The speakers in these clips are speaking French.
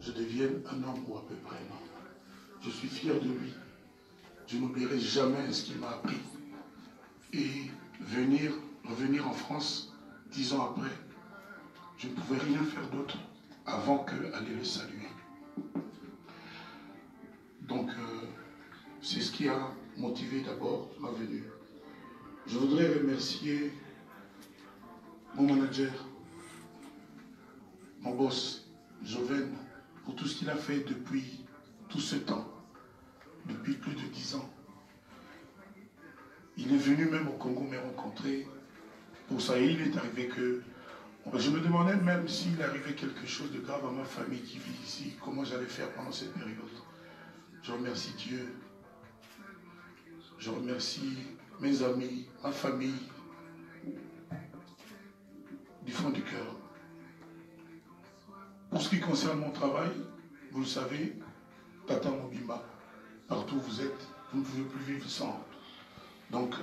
je devienne un homme ou à peu près normal. Je suis fier de lui. Je n'oublierai jamais ce qu'il m'a appris. Et revenir en France 10 ans après, je ne pouvais rien faire d'autre avant qu'aller le saluer. Donc, c'est ce qui a motivé d'abord ma venue. Je voudrais remercier mon manager, mon boss, Joven, pour tout ce qu'il a fait depuis tout ce temps, depuis plus de 10 ans. Il est venu même au Congo me rencontrer. Pour ça, il est arrivé que... Je me demandais même s'il arrivait quelque chose de grave à ma famille qui vit ici, comment j'allais faire pendant cette période. Je remercie Dieu. Je remercie mes amis, ma famille, du fond du cœur. Pour ce qui concerne mon travail, vous le savez, Tata Mobimba, partout où vous êtes, vous ne pouvez plus vivre sans. Donc,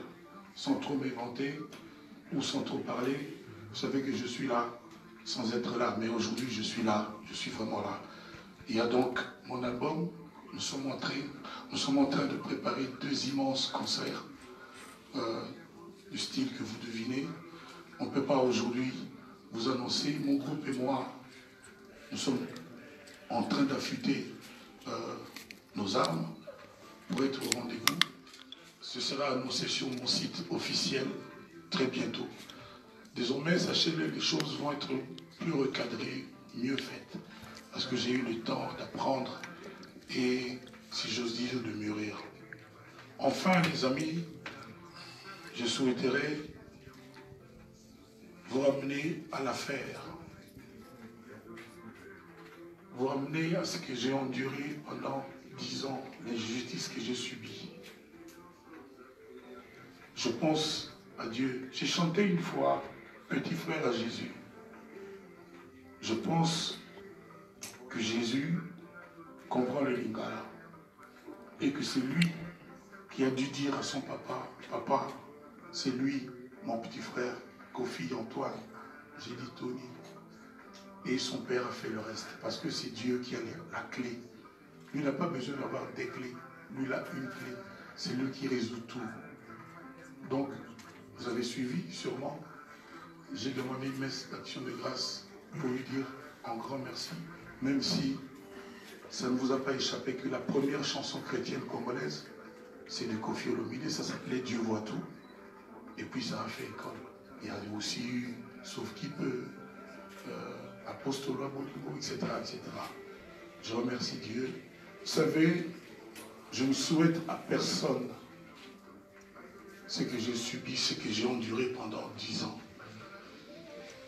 sans trop m'inventer ou sans trop parler, vous savez que je suis là sans être là. Mais aujourd'hui, je suis là, je suis vraiment là. Il y a donc mon album, nous sommes en train de préparer 2 immenses concerts du style que vous devinez. On ne peut pas aujourd'hui vous annoncer, mon groupe et moi, nous sommes en train d'affûter nos armes pour être au rendez-vous. Ce sera annoncé sur mon site officiel très bientôt. Désormais, sachez-le, les choses vont être plus recadrées, mieux faites, parce que j'ai eu le temps d'apprendre et, si j'ose dire, de mûrir. Enfin, les amis, je souhaiterais vous ramener à l'affaire, vous ramener à ce que j'ai enduré pendant 10 ans, l'injustice que j'ai subie. Je pense à Dieu. J'ai chanté une fois « Petit frère à Jésus ». Je pense que Jésus comprend le lingala et que c'est lui qui a dû dire à son papa, « Papa, c'est lui, mon petit frère, Kofi Antoine ». J'ai dit « Tony ». Et son père a fait le reste parce que c'est Dieu qui a la clé. Lui n'a pas besoin d'avoir des clés. Lui, il a une clé. C'est lui qui résout tout. Donc, vous avez suivi sûrement. J'ai demandé une messe d'action de grâce pour lui dire un grand merci, même si ça ne vous a pas échappé que la première chanson chrétienne congolaise, c'est de Kofi Olomide, ça s'appelait Dieu voit tout. Et puis ça a fait école. Il y a aussi eu Sauf qui peut, Apostolat Bolingo, etc., etc. Je remercie Dieu. Vous savez, je ne souhaite à personne ce que j'ai subi, ce que j'ai enduré pendant 10 ans.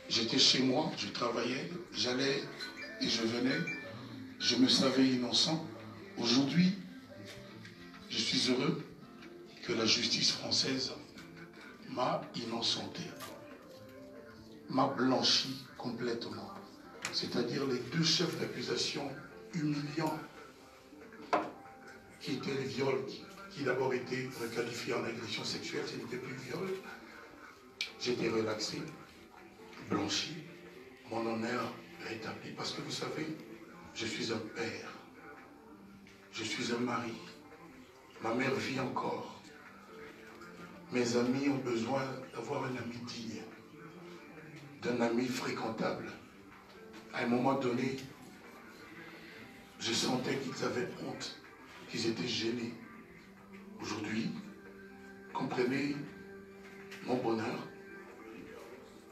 J'étais chez moi, je travaillais, j'allais et je venais, je me savais innocent. Aujourd'hui, je suis heureux que la justice française m'a innocenté, m'a blanchi complètement. C'est-à-dire les 2 chefs d'accusation humiliants qui étaient les viols, qui d'abord étaient requalifiés en agression sexuelle, ce n'était plus viol. J'étais relaxé, blanchi, mon honneur rétabli, parce que vous savez, je suis un père, je suis un mari, ma mère vit encore. Mes amis ont besoin d'avoir un ami digne, d'un ami fréquentable. À un moment donné, je sentais qu'ils avaient honte, qu'ils étaient gênés. Aujourd'hui, comprenez mon bonheur,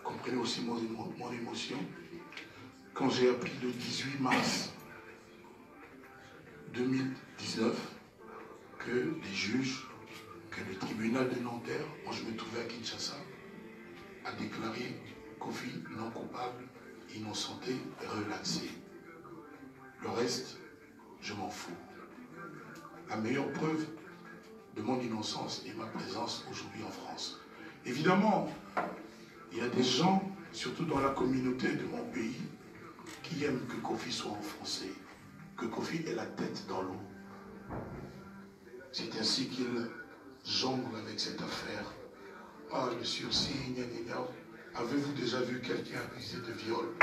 comprenez aussi mon émotion. Quand j'ai appris le 18 mars 2019 que les juges, que le tribunal de Nanterre, moi je me trouvais à Kinshasa, a déclaré Kofi non coupable, innocenté, relaxé. Le reste, je m'en fous. La meilleure preuve de mon innocence est ma présence aujourd'hui en France. Évidemment, il y a des gens, surtout dans la communauté de mon pays, qui aiment que Kofi soit enfoncé, que Kofi ait la tête dans l'eau. C'est ainsi qu'il jongle avec cette affaire. Ah, le sursis, gna gna gna. Avez-vous déjà vu quelqu'un accusé de viol,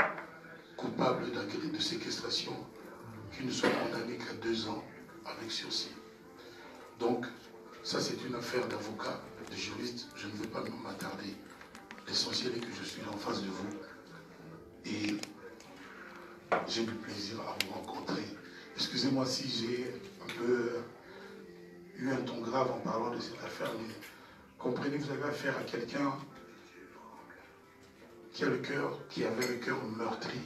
coupable de séquestration, avec sursis. Donc, ça c'est une affaire d'avocat, de juriste, je ne vais pas m'attarder. L'essentiel est que je suis en face de vous et j'ai du plaisir à vous rencontrer. Excusez-moi si j'ai un peu eu un ton grave en parlant de cette affaire, mais comprenez, vous avez affaire à quelqu'un qui a le cœur, qui avait le cœur meurtri,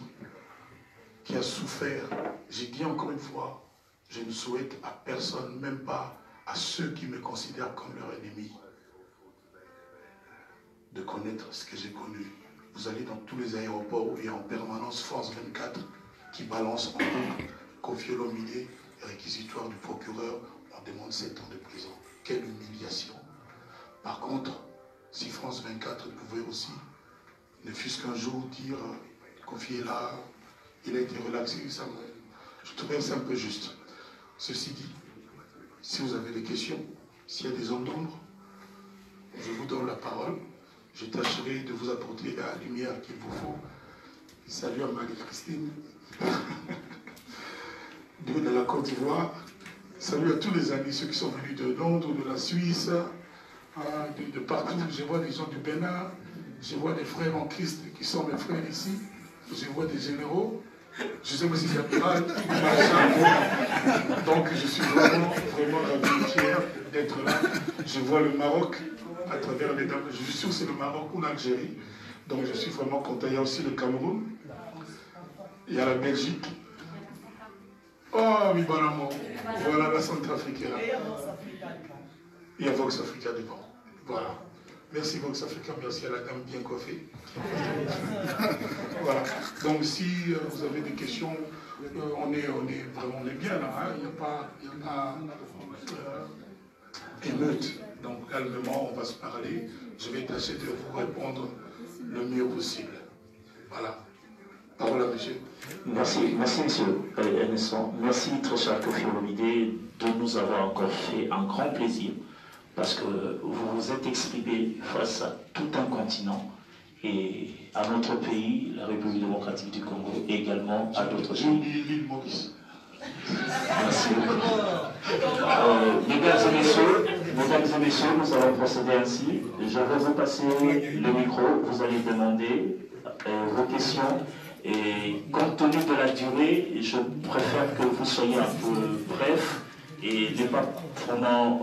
qui a souffert. J'ai dit encore une fois, je ne souhaite à personne, même pas à ceux qui me considèrent comme leur ennemi, de connaître ce que j'ai connu. Vous allez dans tous les aéroports où il y a en permanence France 24 qui balance en boucle Koffi Olomide, réquisitoire du procureur, on demande 7 ans de prison. Quelle humiliation. Par contre, si France 24 pouvait aussi, ne fût-ce qu'un jour dire Koffi est là, il a été relaxé, je trouvais ça un peu juste. Ceci dit, si vous avez des questions, s'il y a des hommes d'ombre, je vous donne la parole. Je tâcherai de vous apporter la lumière qu'il vous faut. Salut à Marie-Christine, de la Côte d'Ivoire. Salut à tous les amis, ceux qui sont venus de Londres, de la Suisse, de partout. Je vois des gens du Bénin, je vois des frères en Christ qui sont mes frères ici. Je vois des généraux. Je sais aussi l'amiral. Donc je suis vraiment ravi et fier d'être là. Je vois le Maroc à travers les dames. Je suis sûr que c'est le Maroc ou l'Algérie. Donc je suis vraiment content. Il y a aussi le Cameroun. Il y a la Belgique. Oh, Mibaramo. Voilà la Centrafrique là. Il y a Vox Africa devant. Voilà. Merci Vox Africa, merci à la dame bien coiffée. Voilà. Donc si vous avez des questions, on est bien là. Hein. Il n'y a pas émeute. Donc calmement, on va se parler. Je vais tâcher de vous répondre le mieux possible. Voilà. Parole à monsieur. Merci monsieur Emerson. Merci très cher Koffi Olomide de nous avoir encore fait un grand plaisir. Parce que vous vous êtes exprimé face à tout un continent et à notre pays, la République démocratique du Congo, et également à d'autres pays. L'île Maurice. Merci. Mesdames et messieurs, nous allons procéder ainsi. Je vais vous passer le micro, vous allez demander vos questions. Et compte tenu de la durée, je préfère que vous soyez un peu bref et ne pas prendre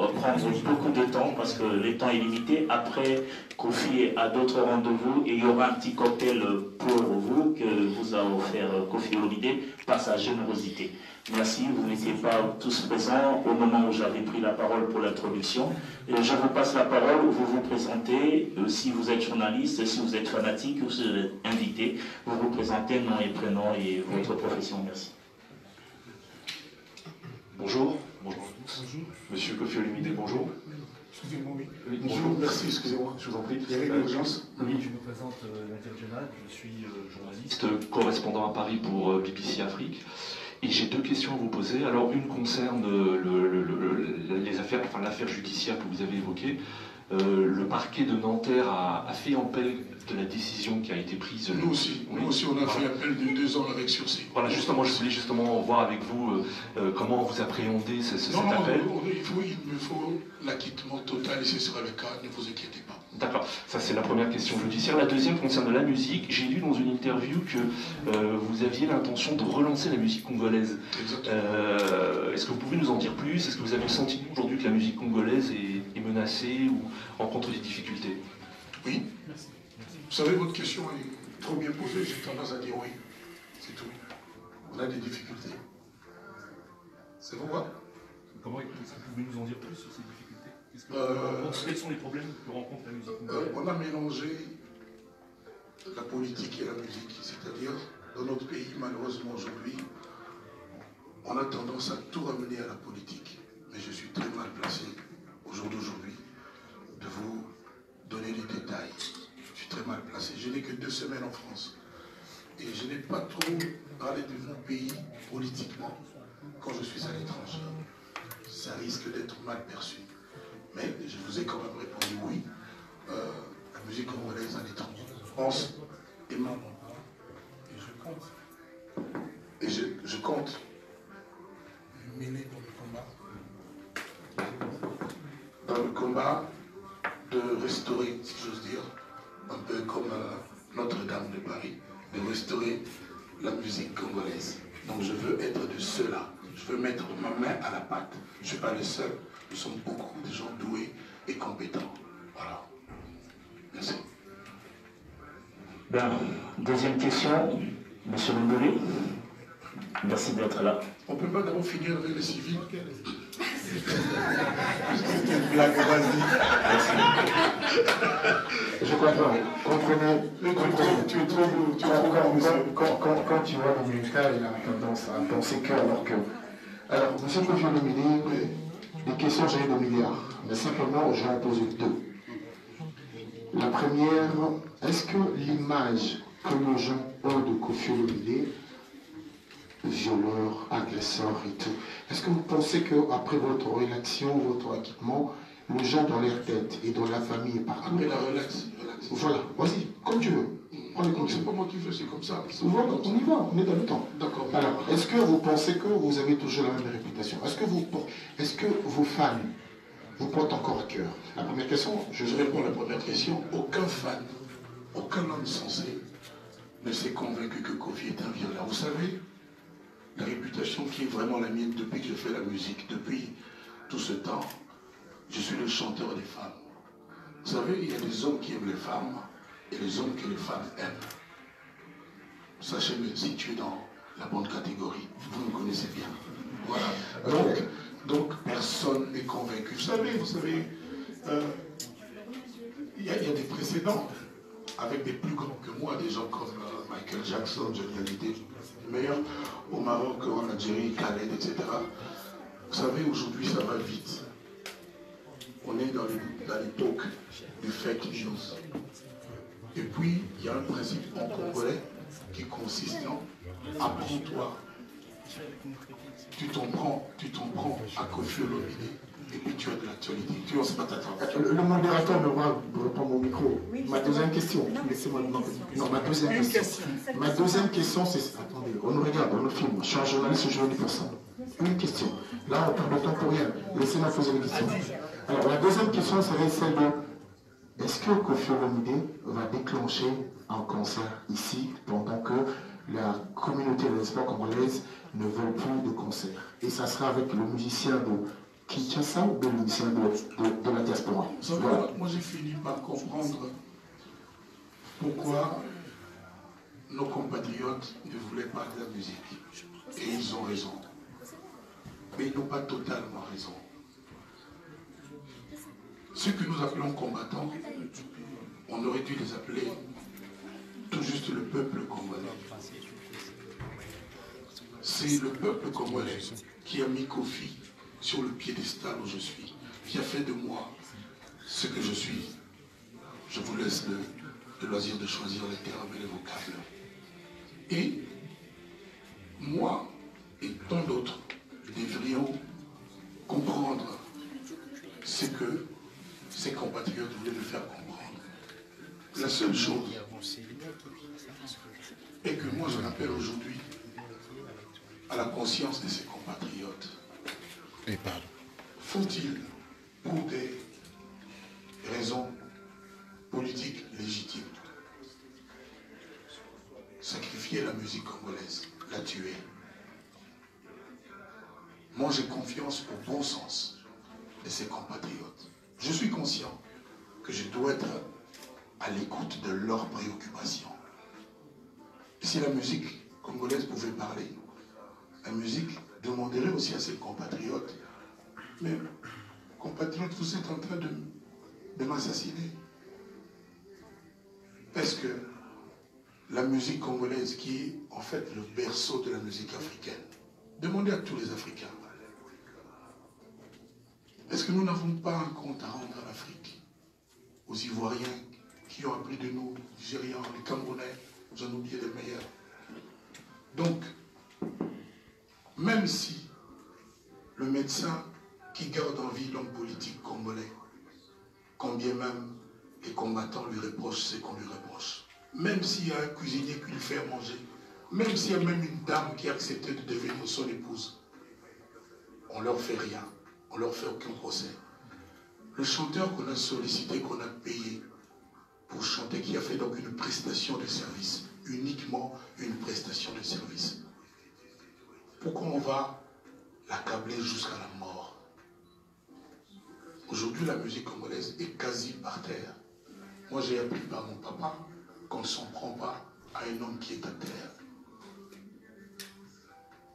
beaucoup de temps parce que le temps est limité. Après, Koffi a d'autres rendez-vous et il y aura un petit cocktail pour vous que vous a offert Koffi Olomide par sa générosité. Merci, vous n'étiez pas tous présents au moment où j'avais pris la parole pour l'introduction. Je vous passe la parole, vous vous présentez, si vous êtes journaliste, si vous êtes fanatique ou si vous êtes invité, vous vous présentez, nom et prénom et votre profession. Merci. Bonjour. Bonjour à tous. Bonjour. Monsieur Koffi Olomide, bonjour. Excusez-moi, oui. Bonjour, bonjour, merci, excusez-moi. Je vous en prie. Il y avait une urgence. Oui, je me présente l'international, je suis journaliste, correspondant à Paris pour BBC Afrique. Et j'ai deux questions à vous poser. Alors, une concerne l'affaire judiciaire que vous avez évoquée. Le parquet de Nanterre a fait appel de la décision qui a été prise. Nous aussi, on a fait appel de 2 ans avec sursis. Voilà, justement, je voulais voir avec vous comment vous appréhendez cet appel. Il me faut l'acquittement total et ce sera le cas, ne vous inquiétez pas. D'accord, ça c'est la première question judiciaire. La deuxième concerne la musique. J'ai lu dans une interview que vous aviez l'intention de relancer la musique congolaise. Est-ce que vous pouvez nous en dire plus? Est-ce que vous avez le sentiment aujourd'hui que la musique congolaise est menacée ou rencontre des difficultés? Oui. Merci. Vous savez, votre question est trop bien posée, j'ai tendance à dire oui. C'est tout. On a des difficultés. C'est pourquoi? Comment est-ce que vous pouvez nous en dire plus sur ces difficultés? Quels sont les problèmes que rencontre la musique congolaise? On a mélangé la politique et la musique. C'est-à-dire, dans notre pays, malheureusement aujourd'hui, on a tendance à tout ramener à la politique. Mais je suis très mal placé, au jour d'aujourd'hui, de vous donner les détails. Je suis très mal placé. Je n'ai que 2 semaines en France. Et je n'ai pas trop parlé de mon pays politiquement quand je suis à l'étranger. Ça risque d'être mal perçu. Mais je vous ai quand même répondu oui. La musique congolaise à l'étranger, France et maman. Et je compte. Et je compte mêler dans le combat. Dans le combat de restaurer, si j'ose dire, un peu comme Notre-Dame de Paris, de restaurer la musique congolaise. Donc je veux être de ceux-là. Je veux mettre ma main à la pâte. Je ne suis pas le seul. Nous sommes beaucoup de gens doués et compétents. Voilà. Merci. Bien, deuxième question, Monsieur Mboli. Merci d'être là. On ne peut pas d'abord finir avec les civils. C'est une blague, vas-y. Je comprends. Comprenez. Tu es trop beau, tu es trop grand, monsieur. Quand tu vois le militaire, il a tendance à penser que alors que. Alors, monsieur Kofi Olomide, les questions, j'ai eu 2 milliards. Mais simplement, je vais en poser 2. La première, est-ce que l'image que les gens ont de Kofi Olomide, violeur, agresseur et tout, est-ce que vous pensez qu'après votre élection, votre équipement, les gens dans leur tête et dans la famille et partout... Après la relax. Voilà, vas-y, comme tu veux. C'est pas moi qui veux, c'est comme ça. Voilà, on y va, on est dans le temps. D'accord. Alors, est-ce que vous pensez que vous avez toujours la même réputation? Est-ce que vos fans vous portent encore à cœur? La première question, je réponds à la première question. Aucun fan, aucun homme sensé ne s'est convaincu que Kofi est un violeur. Vous savez, la réputation qui est vraiment la mienne depuis que je fais la musique, depuis tout ce temps, je suis le chanteur des femmes. Vous savez, il y a des hommes qui aiment les femmes et les hommes que les femmes aiment. Sachez me situer dans la bonne catégorie. Vous me connaissez bien. Voilà. Donc personne n'est convaincu. Vous savez, il y a des précédents avec des plus grands que moi, des gens comme Michael Jackson, Johnny Hallyday, les meilleurs au Maroc, en Algérie, Khaled, etc. Vous savez, aujourd'hui, ça va vite. On est dans l'époque du fake news. Et puis, il y a un principe en congolais qui consiste en apprends-toi. Tu t'en prends à Kofi Olomide et puis tu as de l'actualité. Tu n'oses pas t'attendre. Le modérateur me reprend mon micro. Ma deuxième question. Laissez-moi non, ma deuxième question. Ma deuxième question, c'est... Attendez, on nous regarde, on nous filme. Je suis un journaliste, je veux des personnes. Une question. Là, on perd le temps pour rien. Laissez-moi poser une question. Alors, la deuxième question serait celle de... Est-ce que Kofi Olomide va déclencher un concert ici pendant que la communauté de l'espoir congolaise ne veut plus de concert? Et ça sera avec le musicien de Kinshasa ou le musicien de la diaspora? Voilà. Moi, j'ai fini par comprendre pourquoi nos compatriotes ne voulaient pas de la musique. Et ils ont raison. Mais ils n'ont pas totalement raison. Ceux que nous appelons combattants, on aurait dû les appeler tout juste le peuple congolais. C'est le peuple congolais qui a mis Kofi sur le piédestal où je suis, qui a fait de moi ce que je suis. Je vous laisse le loisir de choisir les termes et les vocables. Et moi et tant d'autres devrions comprendre ce que ces compatriotes voulaient nous faire comprendre. La seule chose est que moi je l'appelle aujourd'hui à la conscience de ces compatriotes. Faut-il, pour des raisons politiques légitimes, sacrifier la musique congolaise, la tuer? Moi j'ai confiance au bon sens de ces compatriotes. Je suis conscient que je dois être à l'écoute de leurs préoccupations. Si la musique congolaise pouvait parler, la musique demanderait aussi à ses compatriotes, mais compatriotes, vous êtes en train de m'assassiner. Est-ce que la musique congolaise, qui est en fait le berceau de la musique africaine, demandez à tous les Africains, est-ce que nous n'avons pas un compte à rendre à l'Afrique, aux Ivoiriens qui ont appris de nous, les Nigérians, les Camerounais, j'en oublie les meilleurs. Donc, même si le médecin qui garde en vie l'homme politique congolais, combien même les combattants lui reprochent ce qu'on lui reproche, même s'il y a un cuisinier qui lui fait manger, même s'il y a même une dame qui a accepté de devenir son épouse, on leur fait rien, on leur fait aucun procès. Le chanteur qu'on a sollicité, qu'on a payé pour chanter, qui a fait donc une prestation de service, uniquement une prestation de service. Pourquoi on va l'accabler jusqu'à la mort? Aujourd'hui, la musique congolaise est quasi par terre. Moi, j'ai appris par mon papa qu'on ne s'en prend pas à un homme qui est à terre.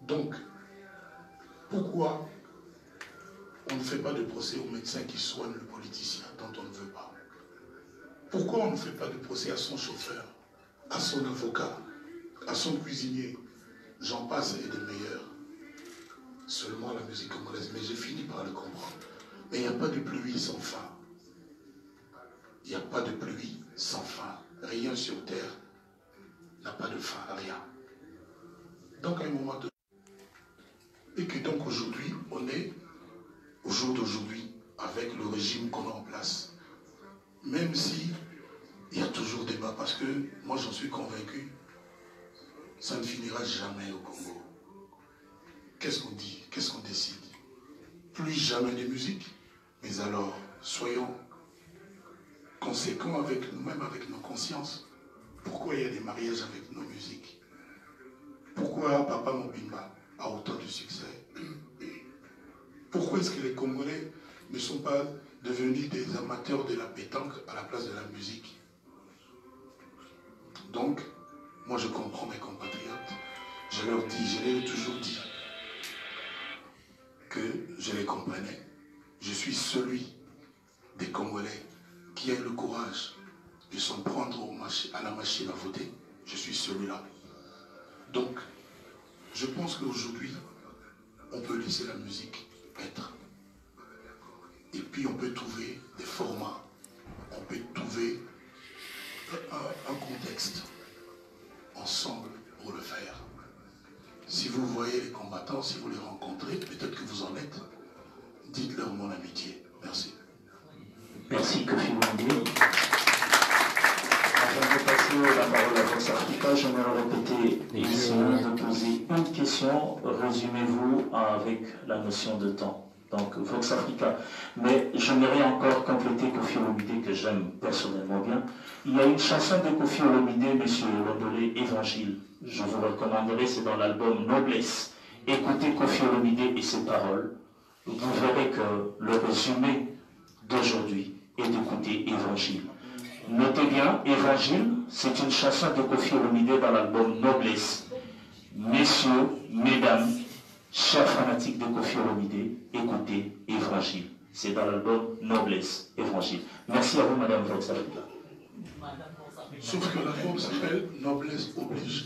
Donc, pourquoi on ne fait pas de procès au médecin qui soigne le politicien dont on ne veut pas? Pourquoi on ne fait pas de procès à son chauffeur, à son avocat, à son cuisinier? J'en passe et des meilleurs. Seulement la musique congolaise, mais j'ai fini par le comprendre. Mais il n'y a pas de pluie sans fin. Il n'y a pas de pluie sans fin. Rien sur terre n'a pas de fin, rien. Donc à un moment donné, et que donc aujourd'hui, on est, au jour d'aujourd'hui, avec le régime qu'on a en place, même si il y a toujours débat, parce que moi j'en suis convaincu, ça ne finira jamais au Congo. Qu'est-ce qu'on dit? Qu'est-ce qu'on décide? Plus jamais de musique, mais alors soyons conséquents avec nous-mêmes, avec nos consciences. Pourquoi il y a des mariages avec nos musiques? Pourquoi Papa Mobimba a autant de succès? Pourquoi est-ce que les Congolais ne sont pas devenus des amateurs de la pétanque à la place de la musique? Donc, moi je comprends mes compatriotes. Je leur dis, je l'ai toujours dit, que je les comprenais. Je suis celui des Congolais qui a le courage de s'en prendre à la machine à voter. Je suis celui-là. Donc, je pense qu'aujourd'hui, on peut laisser la musique être. Et puis on peut trouver des formats, on peut trouver un contexte ensemble pour le faire. Si vous voyez les combattants, si vous les rencontrez, peut-être que vous en êtes, dites-leur mon amitié. Merci. Merci Kofi Olomide. Avant de passer la parole à Vox Africa, j'aimerais répéter ici de poser une question. Résumez-vous avec la notion de temps. Donc Vox Africa. Mais j'aimerais encore compléter Kofi Olomide, que j'aime personnellement bien. Il y a une chanson de Kofi Olomide, Monsieur Londolé, Évangile. Je vous recommanderai, c'est dans l'album Noblesse. Écoutez Kofi Olomide et ses paroles. Vous verrez que le résumé d'aujourd'hui est d'écouter Évangile. Notez bien, Évangile, c'est une chanson de Kofi Olomide dans l'album Noblesse. Messieurs, mesdames, chers fanatiques de Kofi Olomide, écoutez Évangile. C'est dans l'album Noblesse, Évangile. Merci à vous, Madame Vox Africa. Sauf que l'album s'appelle Noblesse oblige.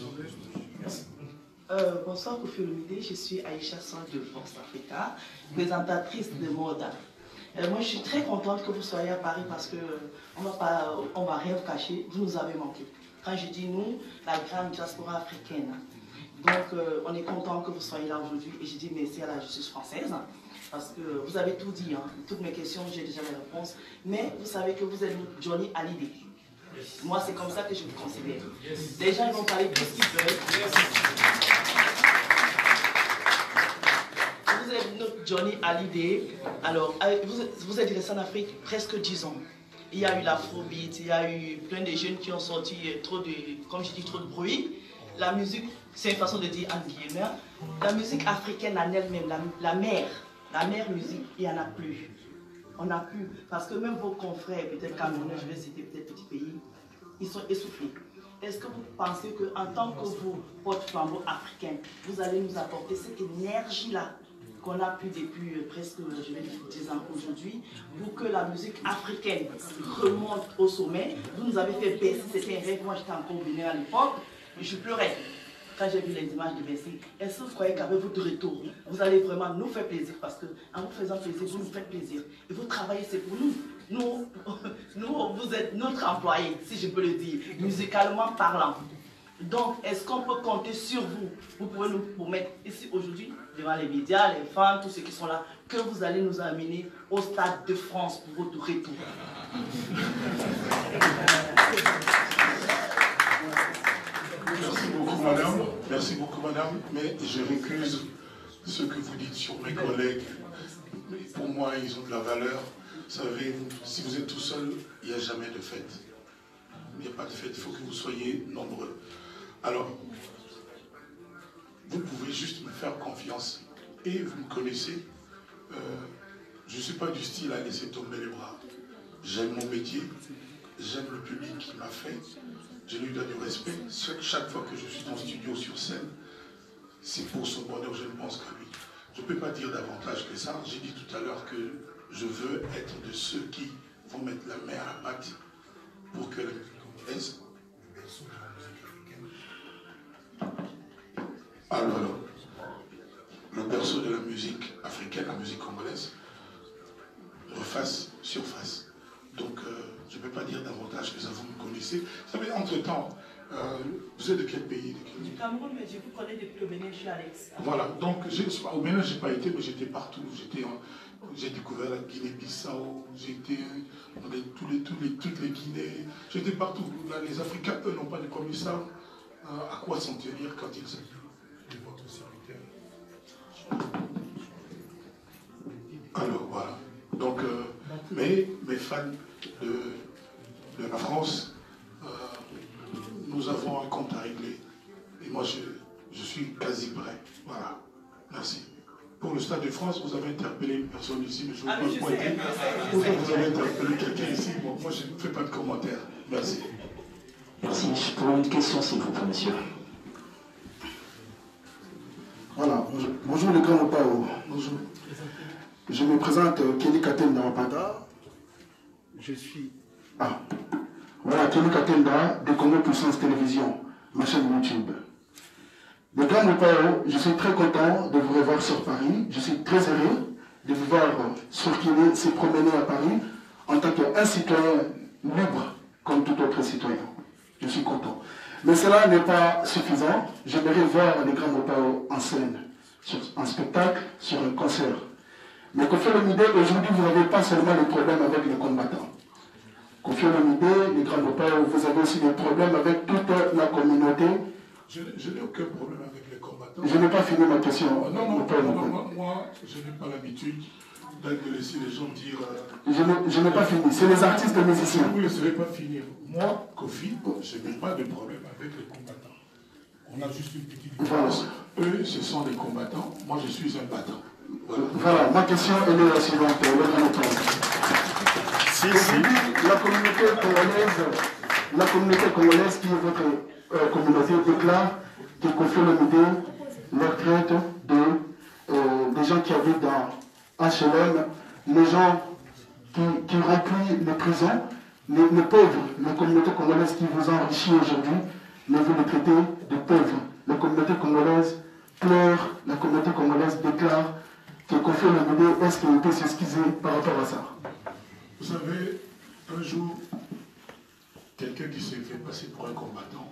Bonsoir Kofi Olomide, je suis Aïcha Sang de Vox Africa, présentatrice de mode. Moi je suis très contente que vous soyez à Paris parce qu'on ne va rien vous cacher, vous nous avez manqué. Quand je dis nous, la grande diaspora africaine. Donc on est content que vous soyez là aujourd'hui et je dis merci à la justice française parce que vous avez tout dit, hein. Toutes mes questions j'ai déjà les réponses, mais vous savez que vous êtes notre Johnny Hallyday. Moi c'est comme ça que je vous considère. Les gens ils vont parler tout ce qu'ils veulent. Vous êtes notre Johnny Hallyday. Alors vous êtes resté en Afrique presque 10 ans. Il y a eu l'afrobeat, il y a eu plein de jeunes qui ont sorti trop de, comme je dis, trop de bruit. La musique, c'est une façon de dire entre guillemets, la musique africaine en elle-même, la mère musique, il n'y en a plus. On n'a plus, parce que même vos confrères, peut-être Camerounais, je vais citer peut-être petits pays, ils sont essoufflés. Est-ce que vous pensez qu'en tant que vous, porte-flambeau africain, vous allez nous apporter cette énergie-là qu'on a plus depuis presque, je vais dire, 10 ans aujourd'hui, pour que la musique africaine remonte au sommet? Vous nous avez fait baisser, c'était un rêve, moi j'étais encore bénin à l'époque, mais je pleurais quand j'ai vu les images de Bercy. Est-ce que vous croyez qu'avec votre retour, vous allez vraiment nous faire plaisir? Parce qu'en vous faisant plaisir, vous nous faites plaisir. Et vous travaillez, c'est pour nous. Nous, vous êtes notre employé, si je peux le dire, musicalement parlant. Donc, est-ce qu'on peut compter sur vous? Vous pouvez nous promettre ici aujourd'hui, devant les médias, les femmes, tous ceux qui sont là, que vous allez nous amener au Stade de France pour votre retour. Merci beaucoup, madame. Mais je récuse ce que vous dites sur mes collègues, pour moi, ils ont de la valeur. Vous savez, si vous êtes tout seul, il n'y a jamais de fête. Il n'y a pas de fête, il faut que vous soyez nombreux. Alors, vous pouvez juste me faire confiance. Et vous me connaissez, je ne suis pas du style à laisser tomber les bras. J'aime mon métier, j'aime le public qui m'a fait, je lui donne du respect. Chaque fois que je suis dans le studio sur scène, c'est pour son bonheur, je ne pense qu'à lui. Je ne peux pas dire davantage que ça. J'ai dit tout à l'heure que je veux être de ceux qui vont mettre la main à la pâte pour que alors, le berceau de la musique africaine, la musique congolaise, refasse surface. Donc, je ne peux pas dire davantage que ça, vous me connaissez. Vous savez, entre-temps, vous êtes de quel pays? Du Cameroun, mais je vous connais depuis le Bénin, je suis Alex. Voilà, donc au Bénin, je n'ai pas été, mais j'étais partout. J'ai découvert la Guinée-Bissau, j'ai été dans toutes les Guinées, j'étais partout. Là, les Africains, eux, n'ont pas de commissaire. À quoi s'en tenir quand ils sont de votre serviteur? Alors, voilà. Donc, mes fans de la France, nous avons un compte à régler. Et moi, je suis quasi prêt. Voilà. Merci. Pour le Stade de France, vous avez interpellé une personne ici, mais je ne veux pas pointer. Vous avez interpellé quelqu'un ici. Bon, moi, je ne fais pas de commentaires. Merci. Merci. Pour une question, s'il vous plaît, monsieur. Voilà. Bonjour les grands Opao. Bonjour. Je me présente Kelly Katenda Wapata. Je suis... Voilà, Kelly Katenda de Congo Puissance Télévision, ma chaîne YouTube. Les grands Opao, je suis très content de vous revoir sur Paris. Je suis très heureux de vous voir circuler, se promener à Paris en tant qu'un citoyen libre comme tout autre citoyen. Je suis content. Mais cela n'est pas suffisant. J'aimerais voir les grands Opao en scène, sur un spectacle, sur un concert. Mais Koffi Olomide, aujourd'hui, vous n'avez pas seulement les problèmes avec les combattants. Koffi Olomide, les grands Opao, vous avez aussi des problèmes avec toute la communauté. Je n'ai aucun problème avec les combattants. Je n'ai pas fini ma question. Non, moi, je n'ai pas l'habitude de laisser les gens dire... Je n'ai pas fini. C'est les artistes et les musiciens. Vous ne laisserez pas finir. Moi, Koffi, je n'ai pas de problème avec les combattants. On a juste une petite différence. Voilà. Eux, ce sont des combattants. Moi, je suis un battant. Voilà, ma question est la suivante. La communauté congolaise qui est votre communauté déclare que Koffi Olomide leur traite des gens qui habitent dans HLM, les gens qui remplissent les prisons, les pauvres, la communauté congolaise qui vous enrichit aujourd'hui, mais vous les traitez de pauvres. La communauté congolaise pleure, la communauté congolaise déclare que Koffi Olomide, est-ce qu'il peut s'excuser par rapport à ça? Vous savez, un jour, quelqu'un qui s'est fait passer pour un combattant,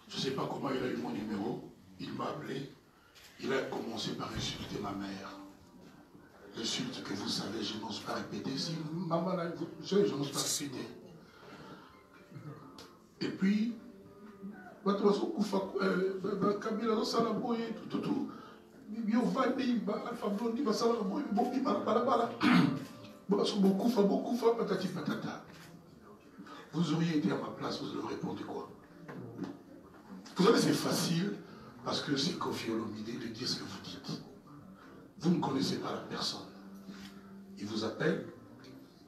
je ne sais pas comment il a eu mon numéro, il m'a appelé, il a commencé par insulter ma mère. L'insulte que vous savez, je n'ose pas répéter. Si maman, je n'ose pas répéter. Et puis, vous auriez été à ma place, vous auriez répondu quoi? Vous savez, c'est facile, parce que c'est Koffi Olomide de dire ce que vous dites. Vous ne connaissez pas la personne. Il vous appelle,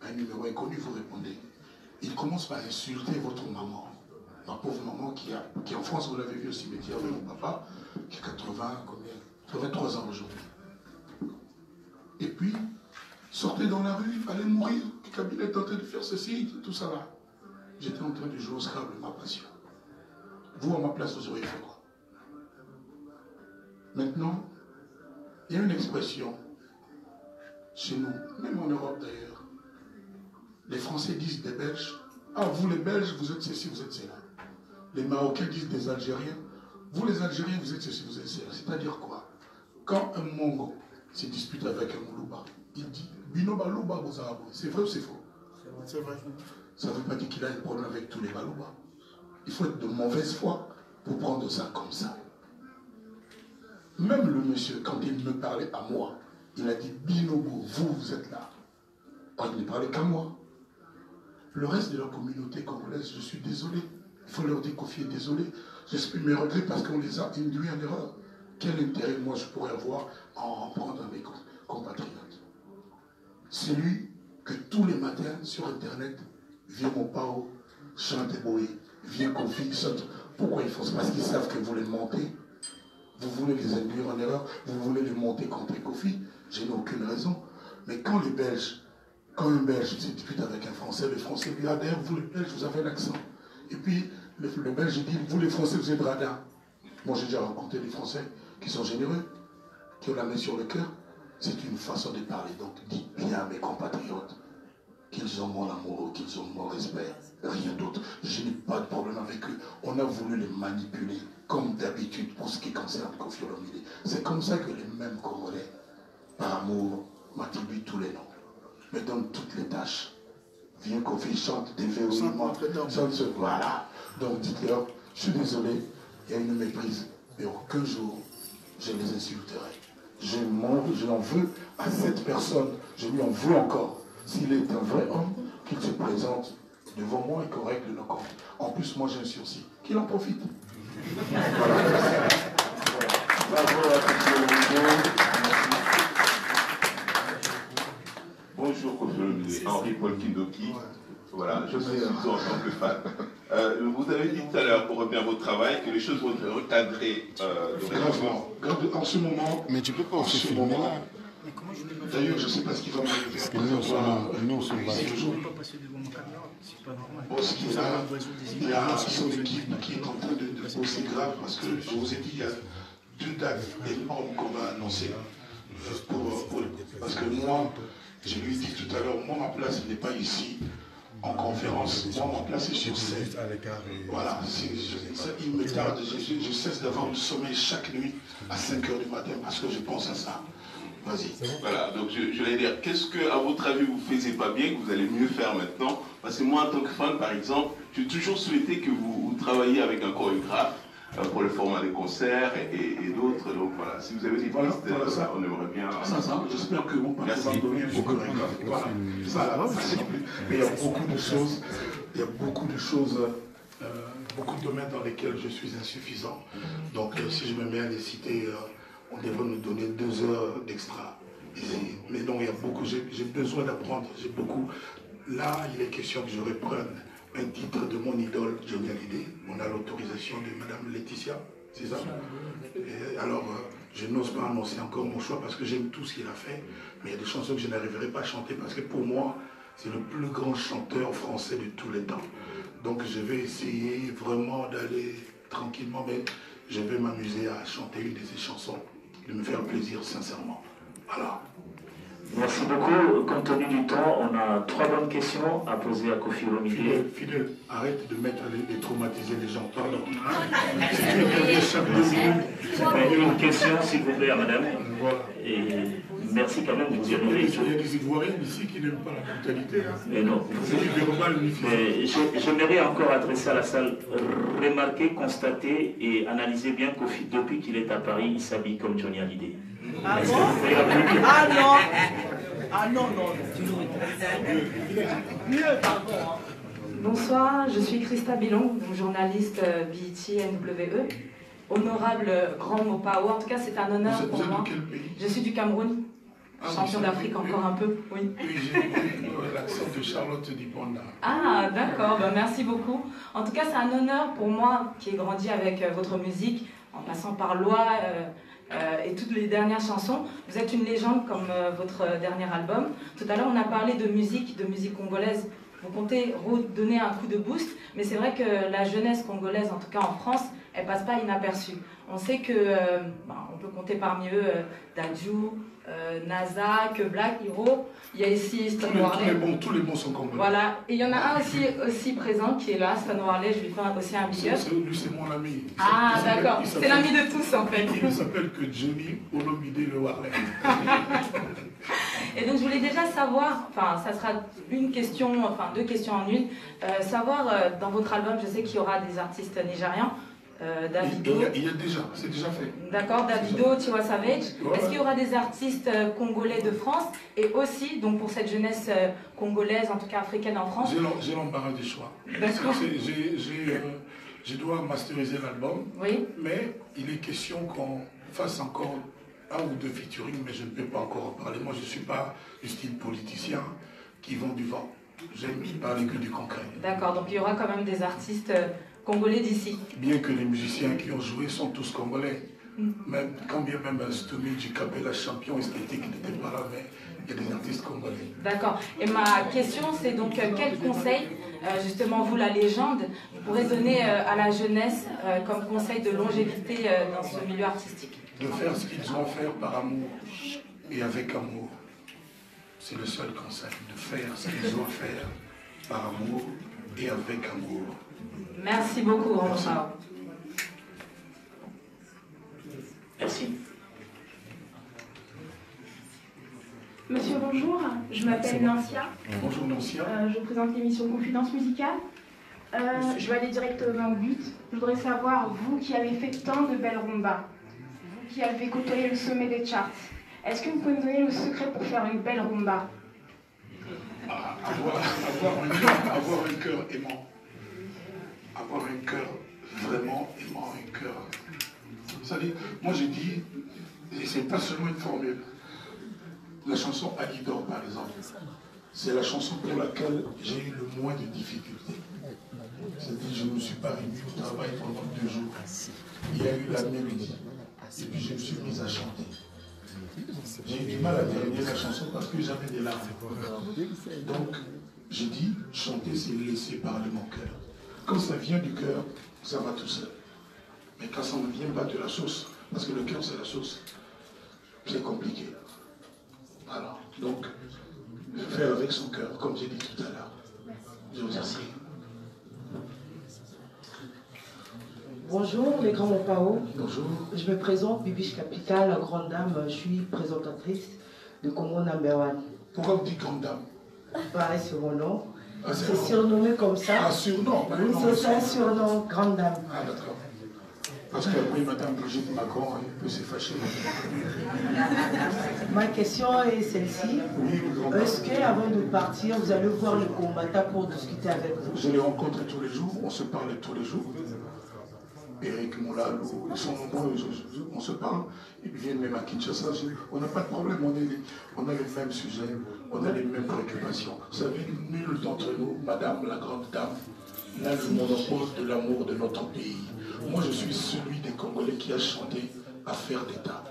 un numéro inconnu, vous répondez. Il commence par insulter votre maman. Ma pauvre maman qui est en France, vous l'avez vu au cimetière de mon papa, qui a 83 ans aujourd'hui. Et puis, sortez dans la rue, allez mourir, Kabila est en train de faire ceci, tout ça là. J'étais en train de jouer au Scrabble, ma passion. Vous, à ma place, vous auriez fait quoi? Maintenant, il y a une expression chez nous, même en Europe d'ailleurs. Les Français disent des Belges, ah vous les Belges, vous êtes ceci, vous êtes cela. Les Marocains disent des Algériens, vous les Algériens, vous êtes ceci, vous êtes cela. C'est-à-dire quoi? Quand un Mongo se dispute avec un Moulouba, il dit Binoba Louba Bozarabo. C'est vrai ou c'est faux? C'est vrai. Ça ne veut pas dire qu'il a un problème avec tous les Balouba. Il faut être de mauvaise foi pour prendre ça comme ça. Même le monsieur, quand il me parlait à moi, il a dit Binobo, vous êtes là. Il ne parlait qu'à moi. Le reste de la communauté congolaise, je suis désolé. Il faut leur dire Kofi est désolé. J'exprime mes regrets parce qu'on les a induits en erreur. Quel intérêt moi je pourrais avoir à en prendre mes compatriotes? C'est lui que tous les matins sur Internet, viens mon pao, chante et boé, viens Kofi, chante. Pourquoi ils font ça? Parce qu'ils savent que vous les montez. Vous voulez les induire en erreur, vous voulez les monter contre Kofi. Je n'ai aucune raison. Mais quand les Belges, quand un Belge se dispute avec un Français, le Français lui dit, d'ailleurs, vous les Belges, vous avez l'accent. Et puis, le Belge dit, vous les Français, vous êtes radins. Moi, j'ai déjà rencontré des Français qui sont généreux, qui ont la main sur le cœur. C'est une façon de parler. Donc, dites bien à mes compatriotes qu'ils ont mon amour, qu'ils ont mon respect, rien d'autre. Je n'ai pas de problème avec eux. On a voulu les manipuler, comme d'habitude, pour ce qui concerne Kofi Olomide. C'est comme ça que les mêmes Congolais, par amour, m'attribuent tous les noms, me donnent toutes les tâches. Viens Kofi, chante des chante ce... Voilà. Donc dites-leur, je suis désolé, il y a une méprise, mais aucun jour, je les insulterai. Je n'en veux à cette personne, je lui en veux encore. S'il est un vrai homme, qu'il se présente devant moi et qu'on règle nos comptes. En plus, moi j'ai un sursis. Qu'il en profite. Voilà. Bravo à tous. Bonjour Kofi Olomide, Henri-Paul Kindoki. Voilà, je suis en tant que fan. Vous avez dit tout à l'heure, pour revenir à votre travail, que les choses vont être recadrées Gravement. En ce moment. Mais tu peux pas aussi filmer là. D'ailleurs, je ne sais pas ce qui va m'arriver. Parce que nous, on se bat. Bon, ce qu'il y a, il y a son équipe qui est en train de bosser grave parce que je vous ai dit, il y a 2 dates énormes qu'on va annoncer. Parce que moi, je lui ai dit tout à l'heure, moi, ma place n'est pas ici en conférence. Moi, ma place est sur scène. Voilà, il me tarde. Je cesse d'avoir du sommeil chaque nuit à 5 h du matin parce que je pense à ça. Vas-y. Voilà, donc je vais dire, qu'est-ce que, à votre avis, vous ne faisiez pas bien, que vous allez mieux faire maintenant? Parce que moi, en tant que fan, par exemple, j'ai toujours souhaité que vous travailliez avec un chorégraphe pour le format des concerts et d'autres. Donc voilà, si vous avez des pistes, on aimerait bien... J'espère que mon patron va donner un chorégraphe. Voilà, mais il y a beaucoup de choses, beaucoup de domaines dans lesquels je suis insuffisant. Donc si je me mets à les citer, on devrait nous donner 2 heures d'extra. Mais non, il y a beaucoup, j'ai besoin d'apprendre, j'ai beaucoup. Là, il est question que je reprenne un titre de mon idole, Johnny Hallyday. On a l'autorisation de Madame Laetitia, c'est ça? Alors, je n'ose pas annoncer encore mon choix parce que j'aime tout ce qu'il a fait, mais il y a des chansons que je n'arriverai pas à chanter parce que pour moi, c'est le plus grand chanteur français de tous les temps. Donc je vais essayer vraiment d'aller tranquillement, mais je vais m'amuser à chanter une de ces chansons, de me faire plaisir sincèrement. Voilà. Merci beaucoup. Compte tenu du temps, on a 3 bonnes questions à poser à Kofi Olomide. Fidèle, arrête de mettre les traumatiser les gens, pardon. Une question, s'il vous plaît, à madame. Et merci quand même de vous honorer. Il y a des Ivoiriens ici qui n'aiment pas la brutalité. Mais non. Mais j'aimerais encore adresser à la salle, remarquer, constater et analyser bien Kofi, depuis qu'il est à Paris, il s'habille comme Johnny Hallyday. Ah bon? Ah non! Ah non, non, mieux, pardon. Bonsoir, je suis Christa Bilon, journaliste BET NWE. Honorable Grand Mopao, en tout cas c'est un honneur pour moi. De quel pays? Je suis du Cameroun, champion d'Afrique encore un peu, oui. Oui, j'ai l'accent de Charlotte Diponda. Ah d'accord, ben, merci beaucoup. En tout cas c'est un honneur pour moi qui ai grandi avec votre musique, en passant par Loi et toutes les dernières chansons. Vous êtes une légende comme votre dernier album. Tout à l'heure on a parlé de musique congolaise. Vous comptez redonner un coup de boost, mais c'est vrai que la jeunesse congolaise, en tout cas en France, elle passe pas inaperçue. On sait que on peut compter parmi eux Dadju, Nazak, Black Hero. Il y a ici Stan Warley. Tous les bons sont congolais. Voilà. Et il y en a un aussi présent qui est là, Stan Warley. Je lui fais aussi un big up. Lui, c'est mon ami. Ah, d'accord. C'est l'ami de tous, en fait. Il ne s'appelle que Johnny Olomide le Warley. Et donc, je voulais déjà savoir, enfin, ça sera une question, enfin, 2 questions en une. Savoir, dans votre album, je sais qu'il y aura des artistes nigérians. Davido. Il y a déjà, c'est déjà fait. D'accord, Davido, Tiwa Savage. Ouais. Est-ce qu'il y aura des artistes congolais de France et aussi, donc pour cette jeunesse congolaise, en tout cas africaine en France? J'ai l'embarras du choix. D'accord. Je dois masteriser l'album, Oui. mais il est question qu'on fasse encore 1 ou 2 featuring, mais je ne peux pas encore en parler. Moi, je ne suis pas du style politicien qui vend du vent. J'aime parler que du concret. D'accord, donc il y aura quand même des artistes congolais d'ici. Bien que les musiciens qui ont joué sont tous congolais. Même, quand bien même Stomy du Capella champion esthétique n'était pas là, mais il y a des artistes congolais. D'accord. Et ma question, c'est donc quel conseil, justement vous la légende, vous pourrez donner à la jeunesse comme conseil de longévité dans ce milieu artistique? De faire ce qu'ils ont à faire par amour et avec amour. C'est le seul conseil, de faire ce qu'ils ont à faire par amour et avec amour. Merci beaucoup, Merci. Merci. Monsieur, bonjour. Je m'appelle Nancia. Bonjour Nancia. Je présente l'émission Confidence musicale. Je vais aller directement au but. Je voudrais savoir, vous qui avez fait tant de belles rumbas, vous qui avez côtoyé le sommet des charts, est-ce que vous pouvez me donner le secret pour faire une belle rumba? Avoir un cœur aimant. Avoir un cœur vraiment aimant, un cœur. C'est-à-dire, moi j'ai dit, et c'est pas seulement une formule, la chanson Alidor par exemple, c'est la chanson pour laquelle j'ai eu le moins de difficultés. C'est-à-dire, je ne me suis pas réuni au travail pendant 2 jours. Il y a eu la mélodie, et puis je me suis mise à chanter. J'ai eu du mal à terminer la chanson parce que j'avais des larmes. Donc, j'ai dit, chanter, c'est laisser parler mon cœur. Quand ça vient du cœur, ça va tout seul. Mais quand ça ne vient pas de la source, parce que le cœur, c'est la source, c'est compliqué. Voilà. Donc, faire avec son cœur, comme j'ai dit tout à l'heure. Je vous remercie. Bonjour les grands Mopao. Bonjour. Je me présente, Bibiche Capital, grande dame. Je suis présentatrice de Congo Number One. Pourquoi vous dites grande dame? Pareil sur mon nom. Ah, c'est surnommé comme ça. Ah, surnom? Oui, c'est un surnom, grande dame. Ah, d'accord. Parce qu'après, madame Brigitte Macron, elle peut se fâcher. Ma question est celle-ci. Oui, est-ce qu'avant de partir, vous allez voir les combattants pour discuter avec vous? Je les rencontre tous les jours, on se parle tous les jours. Eric Moulalou, ils sont nombreux, on se parle, ils viennent même à Kinshasa. On n'a pas de problème, on a le même sujet, on a les mêmes préoccupations. Vous savez, nul d'entre nous, madame la grande dame, n'a le monopole de l'amour de notre pays. Moi, je suis celui des Congolais qui a chanté Affaire d'État,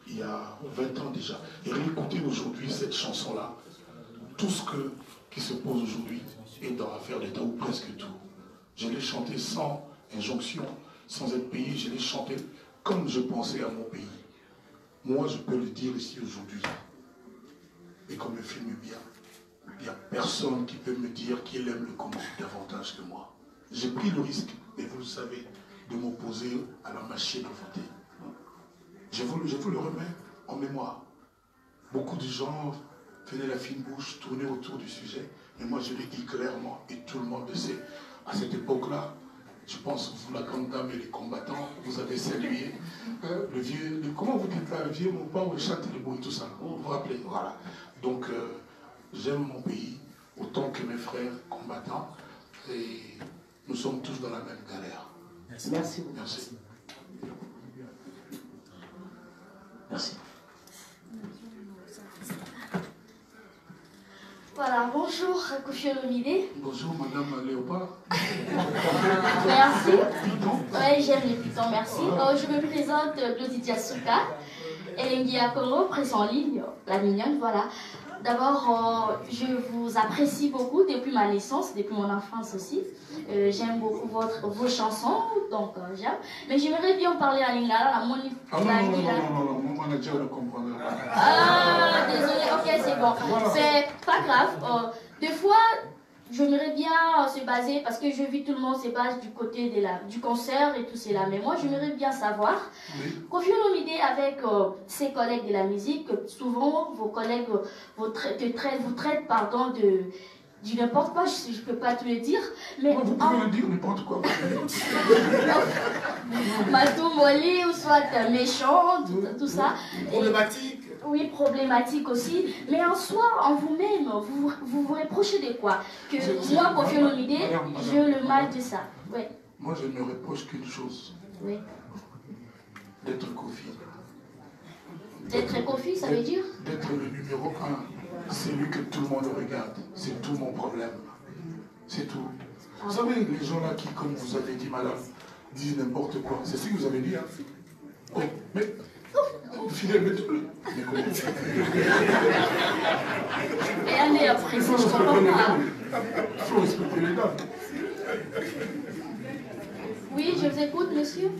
il y a 20 ans déjà. Et réécoutez aujourd'hui cette chanson-là. Tout ce qui se pose aujourd'hui est dans Affaire d'État, ou presque tout. Je l'ai chanté sans injonction, sans être payé, je l'ai chanté comme je pensais à mon pays. Moi, je peux le dire ici aujourd'hui, et qu'on me filme bien, il n'y a personne qui peut me dire qu'il aime le Congo davantage que moi. J'ai pris le risque, et vous le savez, de m'opposer à la machine à voter. Je vous le remets en mémoire. Beaucoup de gens faisaient la fine bouche, tournaient autour du sujet, mais moi je l'ai dit clairement, et tout le monde le sait. À cette époque-là, je pense, vous, la grande dame et les combattants, vous avez salué le vieux, comment vous dites là, le vieux mon père, où il chante les mots et tout ça, vous vous rappelez, voilà. Donc, j'aime mon pays, autant que mes frères combattants, et nous sommes tous dans la même galère. Merci beaucoup. Merci. Merci. Voilà, bonjour, Kofi Olomide. Bonjour, madame Léopard. Merci. Oui, j'aime les pitons, merci. Je me présente Glodidia Souka, Elengia Congo, presse en ligne, la mignonne, voilà. D'abord, je vous apprécie beaucoup depuis ma naissance, depuis mon enfance aussi. J'aime beaucoup vos chansons, donc j'aime. Mais j'aimerais bien parler à Lingala, la moni. Ah non, mon manager ne comprendra pas. Ah, désolé, ok, c'est bon. Voilà. C'est pas grave. Des fois, j'aimerais bien se baser, parce que je vis tout le monde se base du côté du concert et tout cela. Mais moi, j'aimerais bien savoir, Kofi Olomide avec ses collègues de la musique, souvent vos collègues vous traitent du n'importe quoi, je ne peux pas te le dire. Mais vous pouvez le dire n'importe quoi. Matou molly ou soit méchant, tout ça. Problématique. Oui, problématique aussi. Mais en soi, en vous-même, vous reprochez de quoi? Que moi, Koffi Olomide, j'ai le mal de ça. Ouais. Moi, je ne me reproche qu'une chose. Oui. D'être Koffi. D'être Koffi, ça veut dire? D'être le numéro 1. C'est lui que tout le monde regarde. C'est tout mon problème. C'est tout. Ah vous savez, les gens là qui, comme vous avez dit, madame, disent n'importe quoi. C'est ce que vous avez dit, hein? Oh, mais... Fidèle, mets-le. Mais comment? Et allez, après, je comprends pas. Il faut respecter les dames. Oui, je vous écoute, monsieur.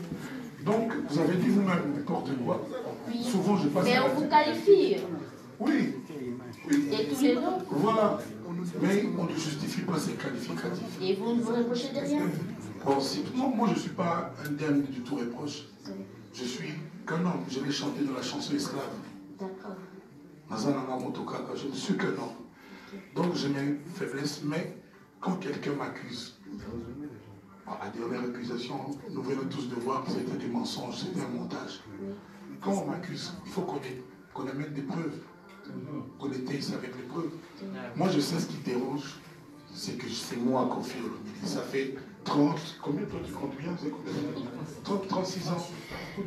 Donc, vous avez dit vous-même n'importe quoi. Oui. Souvent, je passe... Mais on vous qualifie. Oui. Oui. Et tous les noms. Voilà. Mais on ne justifie pas ces qualificatifs. Et vous ne vous reprochez de rien? Bon, non, moi je ne suis pas un dernier du tout reproche. Je suis qu'un homme. Je vais chanter de la chanson esclave. D'accord. Je ne suis qu'un homme. Donc j'ai mes faiblesses, mais quand quelqu'un m'accuse, à dire les accusations, nous venons tous de voir que c'était des mensonges, c'était un montage. Quand on m'accuse, il faut qu'on amène des preuves, qu'on étaye avec les preuves. Moi je sais ce qui dérange, c'est que c'est moi Koffi Olomide. Ça fait 30, combien toi tu comptes bien? 36 ans,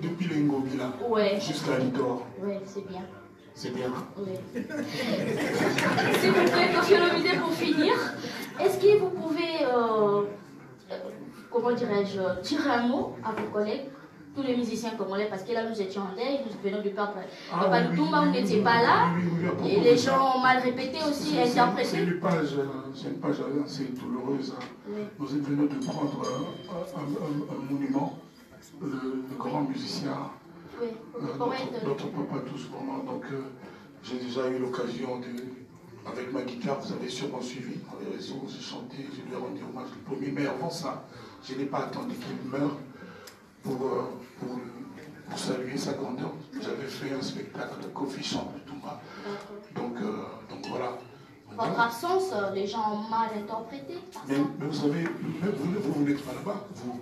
depuis les Ngobila jusqu'à Lidor. Oui, c'est bien. C'est bien. Oui. S'il vous plaît, Koffi Olomide, pour finir, est-ce que vous pouvez, comment dirais-je, tirer un mot à vos collègues, tous les musiciens congolais, parce que là nous étions en deuil, nous venons de perdre le Toumba, vous n'étiez pas là, et les gens ont mal répété aussi, interprété. C'est une page assez douloureuse. Nous sommes venus de prendre un monument, le grand musicien. Oui, notre papa tous vraiment. Donc j'ai déjà eu l'occasion de, avec ma guitare, vous avez sûrement suivi dans les réseaux, j'ai chanté, je lui ai rendu hommage le premier, mais avant ça, je n'ai pas attendu qu'il meure pour saluer sa grandeur. J'avais fait un spectacle de Koffi chante le Toumba. Donc voilà. Votre absence, les gens ont mal interprété. Mais vous savez, vous n'êtes pas là-bas, vous.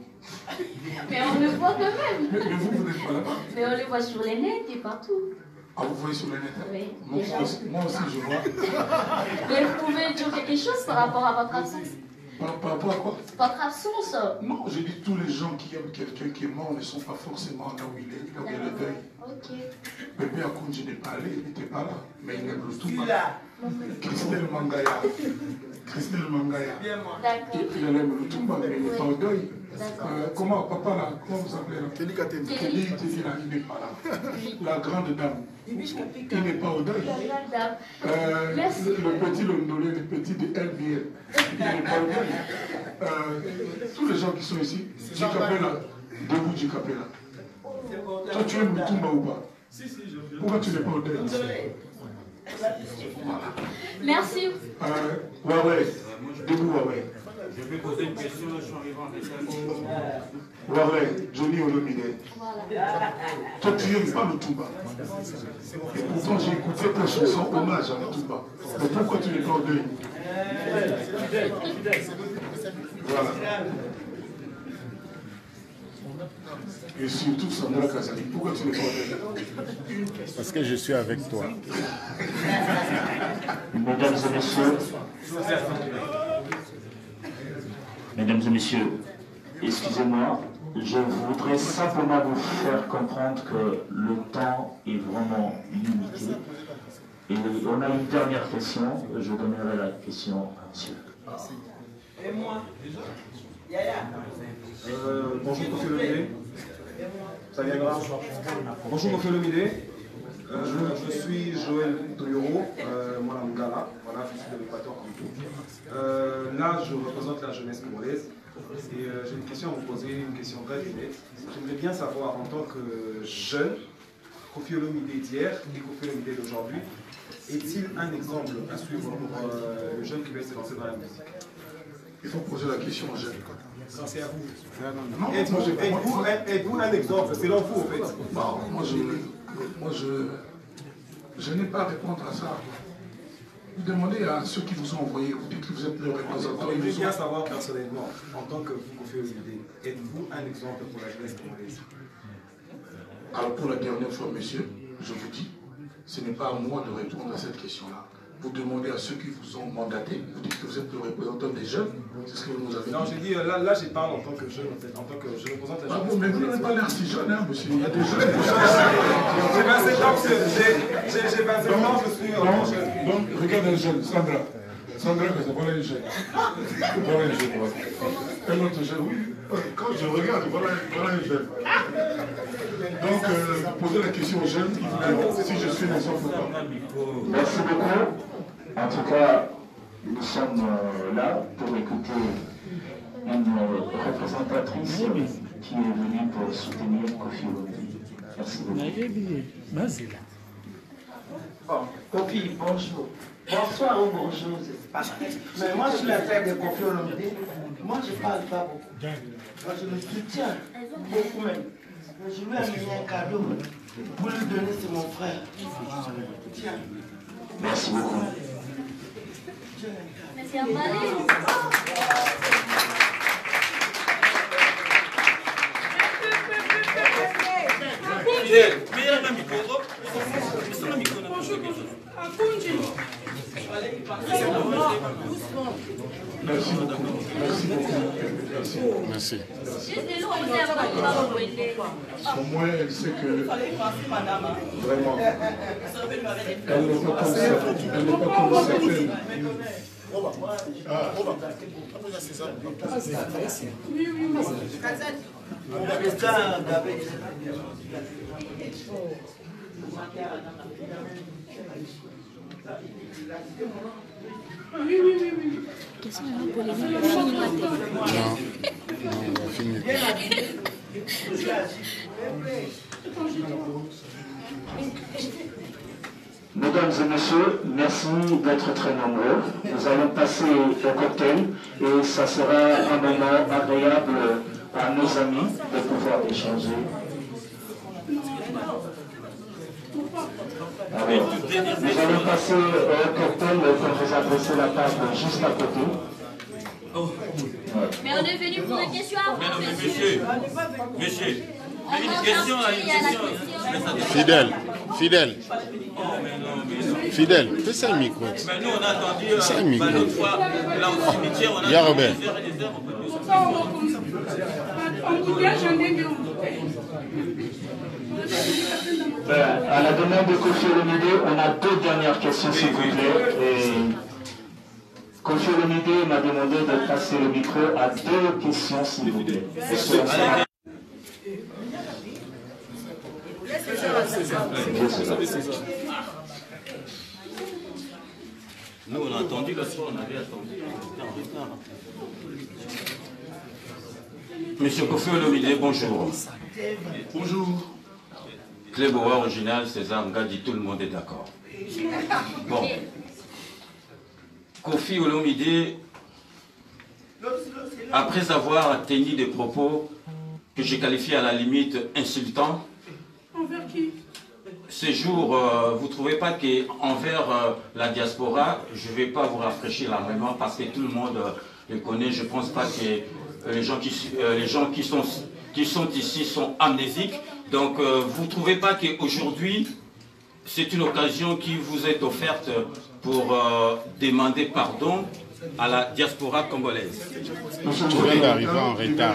Mais on le voit quand même. Mais vous n'êtes pas là-bas. Mais on le voit sur les nets et partout. Ah, vous voyez sur le net? Oui. Moi aussi, je vois. Mais vous pouvez dire quelque chose par rapport à votre absence? Par rapport à quoi? Votre absence? Non, j'ai dit tous les gens qui aiment quelqu'un qui est mort ne sont pas forcément là où il est, là où il y a le deuil. Ok. Bébé Akoun, je n'ai pas allé, il n'était pas là, mais il aime le Toumba. Christelle Mangaya. Christelle Mangaya. D'accord. Il aime le Toumba, mais il n'est pas au deuil. Comment, papa là, comment vous appelez là? Kelly Katemi. Kelly là, il n'est pas là. La grande dame, il n'est pas au deuil. Le petit Londolé, le petit de LBL, il n'est pas au deuil. Tous les gens qui sont ici, Djikapela, debout Djikapela. Toi, tu aimes le Toumba ou pas? Pourquoi tu n'es pas au deuil? Voilà. Merci. Ouais, debout, ouais. Je vais poser une question, je suis arrivé en retard. Ouais, Johnny Olomide. Voilà. Toi, tu n'aimes pas le Toumba. Et pourtant, j'ai écouté ta chanson hommage à le Toumba. Mais pourquoi tu n'es pas au deuil? Voilà. Et surtout, Sandra Kazali, pourquoi tu n'es pas au deuil? Parce que je suis avec toi. Mesdames et messieurs, excusez-moi, je voudrais simplement vous faire comprendre que le temps est vraiment limité. Et on a une dernière question, je donnerai la question à monsieur. Et moi? Bonjour Koffi Olomide. Ça viendra. Bonjour Koffi Olomide. Je suis Joël Toyoro, moi la Mungala, voilà, je suis de l'Équateur comme tout. Là, je représente la jeunesse congolaise et j'ai une question à vous poser, une question très directe. J'aimerais bien savoir, en tant que jeune, Koffi Olomide d'hier et Koffi Olomide d'aujourd'hui, est-il un exemple à suivre pour le jeune qui veut se lancer dans la musique? Il faut poser la question aux jeunes. C'est à vous. Êtes-vous un exemple, selon vous en fait? Moi, je n'ai pas à répondre à ça. Vous demandez à ceux qui vous ont envoyé, vous dites que vous êtes le représentant. Je voudrais bien savoir personnellement, en tant que vous, Kofi Olomide, êtes-vous un exemple pour la jeunesse congolaise? Alors pour la dernière fois, monsieur, je vous dis, ce n'est pas à moi de répondre à cette question-là. Vous demandez à ceux qui vous ont mandaté, vous dites que vous êtes le représentant des jeunes, c'est ce que vous nous avez dit. Non, j'ai dit, là je parle en tant que jeune, en fait, en tant que je représente la jeunesse. Mais vous n'avez pas l'air si jeune, hein, monsieur. Il y a des jeunes. J'ai 27 ans, j'ai 27 ans, je suis jeune. Donc, regarde un jeune, Sandra. Sandra, voilà une jeune. Voilà une jeune, voilà. Un autre jeune, oui. Quand je regarde, voilà une jeune. Donc, vous posez la question aux jeunes, si je suis les enfants ou pas. Merci beaucoup. En tout cas, nous sommes là pour écouter une représentatrice qui est venue pour soutenir Kofi Olomide. Merci beaucoup. Bon, Kofi, bonjour. Bonsoir ou bonjour, c'est pas mal. Mais moi, je suis la fête de Kofi Olomide. Moi, je ne parle pas beaucoup. Moi, je le soutiens beaucoup même. Je lui ai amené un cadeau pour lui donner, c'est mon frère. Tiens. Merci beaucoup. Merci à Marie. Merci beaucoup. Merci beaucoup. Merci. Au moins, elle sait que vraiment, elle n'est pas comme certaines. Question pour les filles. Non, on va finir. Mesdames et messieurs, merci d'être très nombreux. Nous allons passer au cocktail et ça sera un moment agréable à nos amis de pouvoir échanger. Alors, nous allons passer au cocktail pour vous adresser la table juste à côté. Mais on est venu pour des questions avant. Mais monsieur. Une question là, une question. Fidèle, fais ça le micro. Mais nous on a entendu l'autre fois, là au cimetière, on a entendu Robert. À la demande de Kofi Olomide, on a deux dernières questions s'il vous plaît. Et Kofi Olomide m'a demandé de passer le micro à deux questions s'il vous plaît. Nous on a entendu le soir, on avait attendu. Monsieur Kofi Olomide, bonjour. Bonjour. Cléboa original, César Ngadi, tout le monde est d'accord. Bon. Kofi Olomide, après avoir tenu des propos que j'ai qualifiés à la limite insultants, envers qui? Ce jour, vous ne trouvez pas qu'envers la diaspora, je ne vais pas vous rafraîchir la mémoire parce que tout le monde le connaît. Je ne pense pas que les gens qui sont ici sont amnésiques. Donc, vous ne trouvez pas qu'aujourd'hui, c'est une occasion qui vous est offerte pour demander pardon à la diaspora congolaise. Tu viens d'arriver en retard.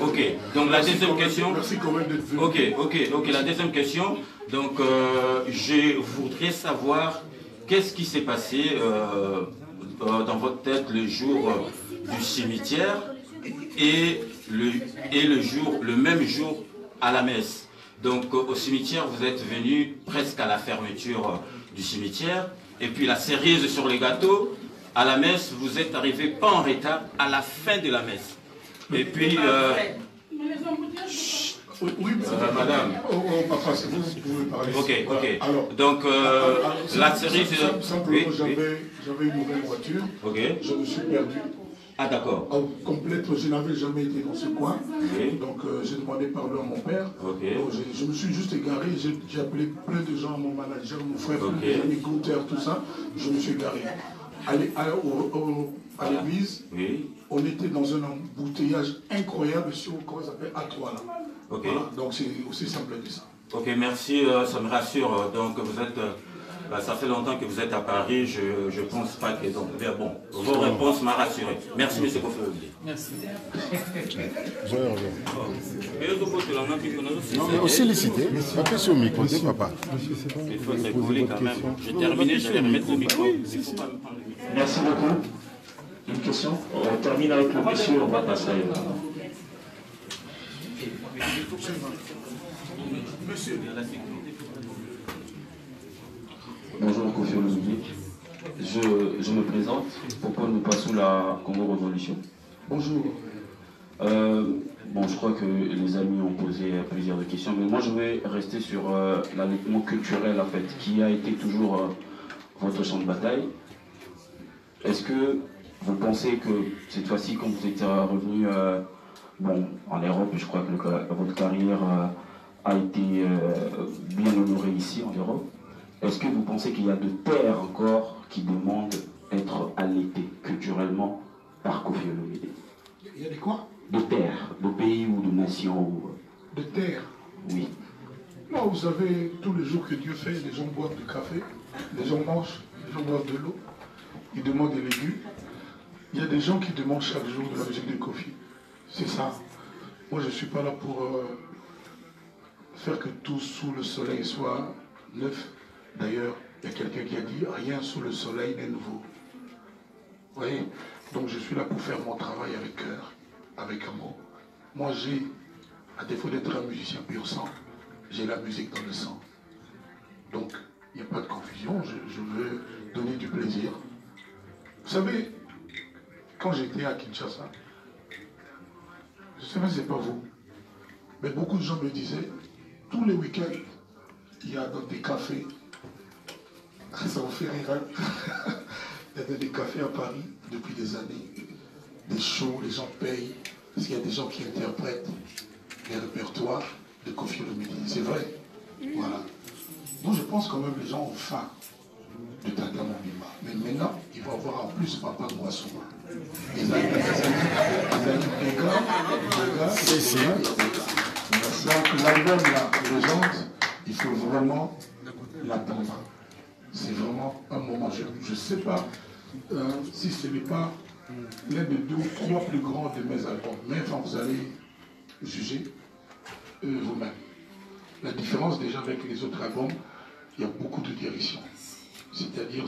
Ok. Donc la deuxième question. Ok. La deuxième question. Donc je voudrais savoir qu'est-ce qui s'est passé dans votre tête le jour du cimetière et le même jour à la messe. Donc au cimetière, vous êtes venu presque à la fermeture du cimetière. Et puis la cerise sur les gâteaux, à la messe, vous êtes arrivé pas en retard, à la fin de la messe. Et puis... Oui, madame. Papa, c'est vous qui pouvez parler. Ok. Alors, donc, la cerise... Simplement, j'avais une nouvelle voiture. Je me suis perdu. Ah d'accord. Complète, je n'avais jamais été dans ce coin. Okay. Donc j'ai demandé pardon à mon père. Okay. Donc, je me suis juste égaré, j'ai appelé plein de gens, mon manager, mon frère, mes amis Gunther, tout ça. Je me suis égaré. À l'église, on était dans un embouteillage incroyable sur comment ça s'appelle A3 là. Okay. Voilà. Donc c'est aussi simple que ça. Ok, merci, ça me rassure. Donc vous êtes, ça fait longtemps que vous êtes à Paris, je pense pas que... Donc, bon, vos réponses m'ont rassuré. Merci, M. Kofi. Merci. Non, mais aussi les citer. Pas que sur le micro, c'est papa. Il faut être rigoler quand même. J'ai terminé, j'allais remettre le micro. Merci beaucoup. Une question? On termine avec le monsieur, on va passer à Monsieur. Bonjour Kofi Olomide. Je me présente. Pourquoi nous passons la Congo Révolution? Bonjour. Bon, je crois que les amis ont posé plusieurs questions, mais moi je vais rester sur l'alignement culturel en fait, qui a été toujours votre champ de bataille. Est-ce que vous pensez que cette fois-ci, quand vous êtes revenu bon, en Europe, je crois que votre carrière a été bien honorée ici en Europe, est-ce que vous pensez qu'il y a de terres encore qui demandent d'être allaitées culturellement par Kofi Olomide? Il y a des quoi? De terres, de pays ou de nations ou... De terres? Oui. Non, vous savez, tous les jours que Dieu fait, les gens boivent du café, les gens mangent, les gens boivent de l'eau, ils demandent des légumes. Il y a des gens qui demandent chaque jour de la musique de Kofi. C'est ça. Moi, je ne suis pas là pour faire que tout sous le soleil soit neuf. D'ailleurs, il y a quelqu'un qui a dit « rien sous le soleil n'est nouveau ». Vous voyez? Donc je suis là pour faire mon travail avec cœur, avec amour. Moi, j'ai, à défaut d'être un musicien pur sang, j'ai la musique dans le sang. Donc, il n'y a pas de confusion, je veux donner du plaisir. Vous savez, quand j'étais à Kinshasa, je ne sais pas si ce n'est pas vous, mais beaucoup de gens me disaient, tous les week-ends, il y a dans des cafés, ça vous fait rire, hein? Il y a des cafés à Paris depuis des années, des shows, les gens payent, parce qu'il y a des gens qui interprètent les répertoires de Kofi Olomide. C'est vrai. Voilà. Donc je pense quand même que les gens ont faim de Tanga Mobimba. Mais maintenant, ils vont avoir en plus Papa Mouassouma. Les amis des gars, donc l'album là, légende, il faut vraiment l'attendre. C'est vraiment un moment, je ne sais pas si ce n'est pas l'un des 2 ou 3 plus grands de mes albums, mais enfin vous allez juger vous-même. La différence déjà avec les autres albums, il y a beaucoup de direction. C'est-à-dire,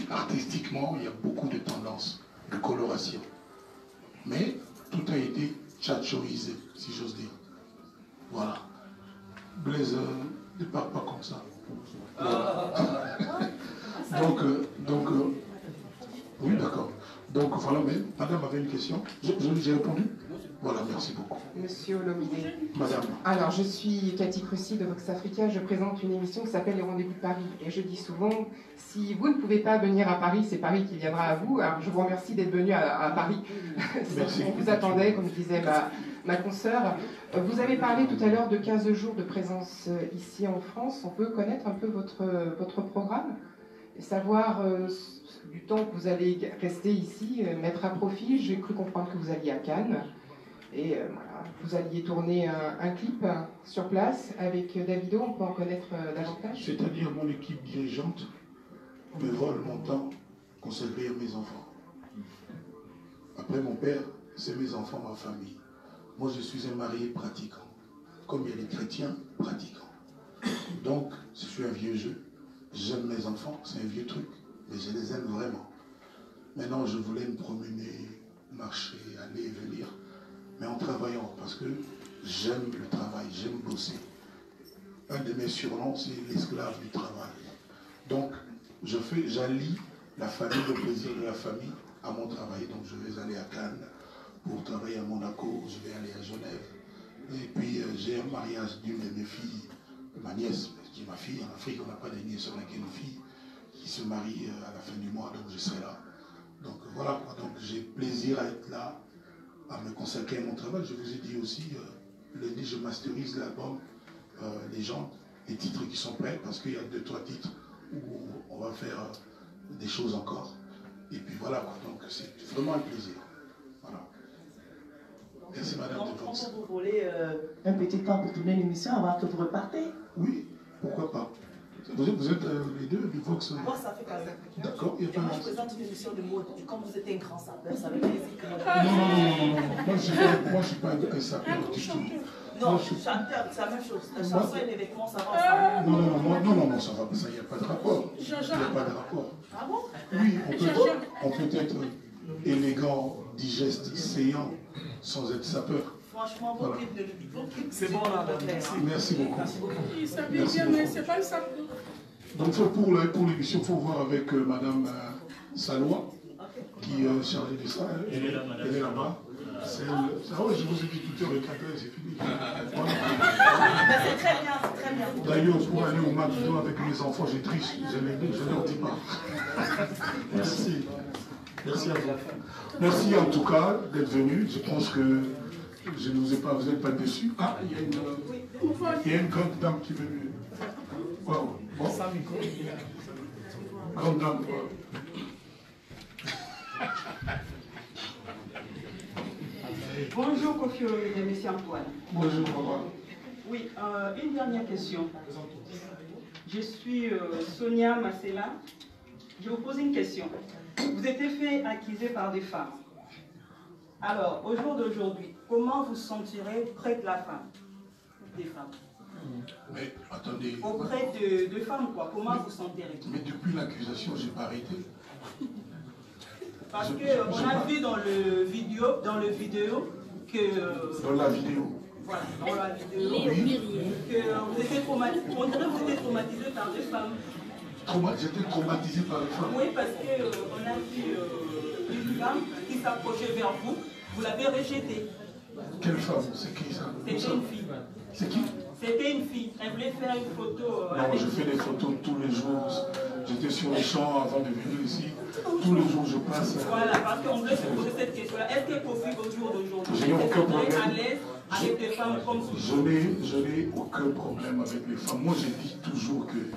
artistiquement, il y a beaucoup de tendances, de coloration. Mais tout a été tchatchoisé, si j'ose dire. Voilà. Blaise ne parle pas comme ça. Donc, oui, d'accord. Donc voilà, mais madame avait une question. J'ai répondu. Voilà, merci beaucoup. Monsieur Olomide. Madame. Alors, je suis Cathy Crucy de Vox Africa. Je présente une émission qui s'appelle Les Rendez-vous de Paris. Et je dis souvent, si vous ne pouvez pas venir à Paris, c'est Paris qui viendra à vous. Alors, je vous remercie d'être venu à Paris. Merci. On vous attendait, comme disait ma consoeur. Vous avez parlé tout à l'heure de 15 jours de présence ici en France. On peut connaître un peu votre programme et savoir du temps que vous allez rester ici, mettre à profit. J'ai cru comprendre que vous alliez à Cannes. Et voilà, vous alliez tourner un clip sur place avec Davido. On peut en connaître davantage? C'est-à-dire, mon équipe dirigeante me vole mon temps consacré à mes enfants. Après mon père, c'est mes enfants, ma famille. Moi, je suis un marié pratiquant, comme il y a les chrétiens pratiquants. Donc, je suis un vieux jeu. J'aime mes enfants, c'est un vieux truc, mais je les aime vraiment. Maintenant, je voulais me promener, marcher, aller et venir, mais en travaillant, parce que j'aime le travail, j'aime bosser. Un de mes surnoms, c'est l'esclave du travail. Donc, j'allie la famille, le plaisir de la famille à mon travail. Donc, je vais aller à Cannes pour travailler à Monaco, je vais aller à Genève. Et puis, j'ai un mariage d'une de mes filles, ma nièce, qui est ma fille. En Afrique, on n'a pas de nièce, on n'a qu'une fille qui se marie à la fin du mois, donc je serai là. Donc voilà, donc j'ai plaisir à être là, à me consacrer à mon travail. Je vous ai dit aussi, lundi je masterise l'album Légende, les titres qui sont prêts, parce qu'il y a 2-3 titres où on va faire des choses encore. Et puis voilà, donc c'est vraiment un plaisir. Voilà. Merci Madame de Vox. On peut vous voler un petit temps pour tourner l'émission avant que vous repartez? Oui, pourquoi pas. Vous êtes les deux du Vox? Moi, ça fait quand même. D'accord, il y a pas Moi, je présente une émission de mode. Et comme vous êtes un grand sapeur, ça veut dire que... Non. Moi, je ne suis pas un sapeur du tout. Non, chanteur, c'est la même chose. La chanson et les vêtements, ça va ensemble. Non, ça va, ça, il n'y a pas de rapport. Il n'y a pas de rapport. Ah bon? Oui, on peut être élégant, digeste, séant, sans être sapeur. Franchement, vos clips, c'est bon là. Merci beaucoup. Il s'habille bien, mais c'est pas le sapeur. Donc pour l'émission, il faut voir avec Madame Salois, qui est chargée de ça. Elle est là-bas. Je vous ai dit tout à l'heure, c'est fini. C'est très bien, c'est très bien. D'ailleurs, pour aller au McDo avec mes enfants, j'ai triche, je ne leur dis pas. Merci. Merci à vous. Merci en tout cas d'être venu. Je pense que je ne vous ai pas, vous n'êtes pas déçus. Ah, il y a une grande dame qui est venue. Wow. Bon. Grande dame. Bonjour Kofi de M. Antoine. Bonjour maman. Oui, une dernière question. Je suis Sonia Massela. Je vous pose une question. Vous êtes fait accuser par des femmes. Alors, au jour d'aujourd'hui, comment vous sentirez près de la femme? Des femmes. Mais attendez. Auprès de femmes, quoi. Comment vous sentirez? Mais depuis l'accusation, je n'ai pas arrêté. Parce qu'on a vu dans le vidéo que... Dans la vidéo. Voilà, dans la vidéo. Que vous étiez traumatisé par des femmes. J'étais traumatisé par les femmes? Oui, parce qu'on a vu une femme qui s'approchait vers vous, vous l'avez rejetée. Quelle femme? C'est qui ça? C'était une fille. C'est qui? C'était une fille. Elle voulait faire une photo. Non, je fais des photos tous les jours. J'étais sur les champs avant de venir ici. Tous les jours, je passe. Voilà, parce qu'on voulait se poser cette question-là. Est-ce que possible au jour d'aujourd'hui? Je n'ai aucun problème. À l'aise avec des femmes comme vous? Je n'ai aucun problème avec les femmes. Moi, je dis toujours que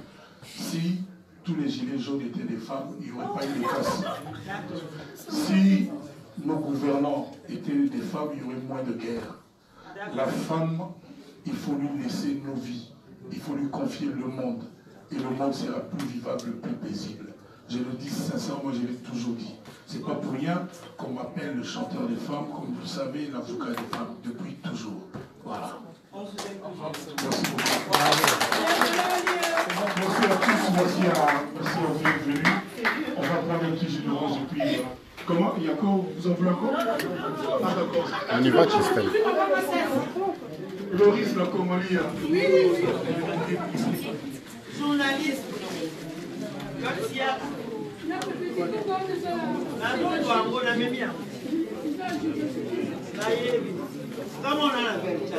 si tous les gilets jaunes étaient des femmes, il n'y aurait pas eu de casse. Si nos gouvernants étaient des femmes, il y aurait moins de guerre. La femme, il faut lui laisser nos vies. Il faut lui confier le monde. Et le monde sera plus vivable, plus paisible. Je le dis sincèrement, je l'ai toujours dit. C'est pas pour rien qu'on m'appelle le chanteur des femmes, comme vous le savez, l'avocat des femmes, depuis toujours. Voilà. Merci beaucoup. Merci à tous, merci à vous d'être venus. On va prendre un petit jus d'orange et puis... Comment? Il y a encore? Vous en voulez encore? Ah d'accord. On y va, Christelle. Loris Lacomolia. Oui. Journaliste. Garcia. Comment on a la vérité?